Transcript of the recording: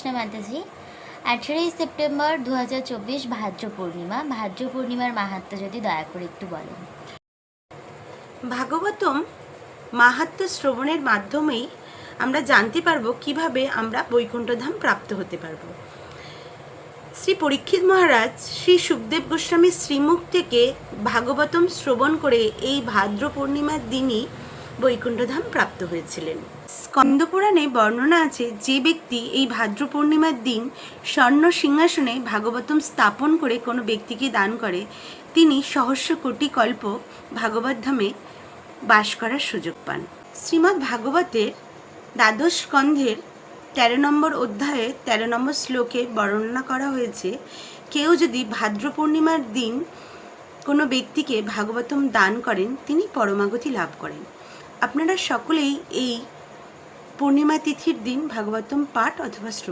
কৃষ্ণ মাতাজি। 18ই September 2024 ভাদ্র পূর্ণিমা। ভাদ্র পূর্ণিমার মাহাত্ম্য যদি দয়া করে একটু বলেন। ভাগবতম মাহাত্ম্য শ্রবণের মাধ্যমেই আমরা জানতে পারবো কিভাবে আমরা বৈকুণ্ঠধাম প্রাপ্ত হতে পারবো। শ্রী পরীক্ষিত মহারাজ শ্রী সুখদেব গোস্বামীর শ্রীমুখ থেকে ভাগবতম শ্রবণ করে এই ভাদ্র পূর্ণিমার দিনই বৈকুণ্ঠধাম প্রাপ্ত হয়েছিলেন। স্কন্দপুরাণে বর্ণনা আছে, যে ব্যক্তি এই ভাদ্র পূর্ণিমার দিন স্বর্ণ সিংহাসনে ভাগবতম স্থাপন করে কোনো ব্যক্তিকে দান করে, তিনি সহস্র কোটি কল্প ভাগবত ধামে বাস করার সুযোগ পান। শ্রীমদ্ ভাগবতের দ্বাদশ স্কন্ধের 13 নম্বর অধ্যায়ে 13 নম্বর শ্লোকে বর্ণনা করা হয়েছে, কেউ যদি ভাদ্র পূর্ণিমার দিন কোনো ব্যক্তিকে ভাগবতম দান করেন, তিনি পরমাগতি লাভ করেন। আপনারা সকলেই এই পূর্ণিমা তিথির দিন ভাগবতম পাঠ অথবা শ্রবণ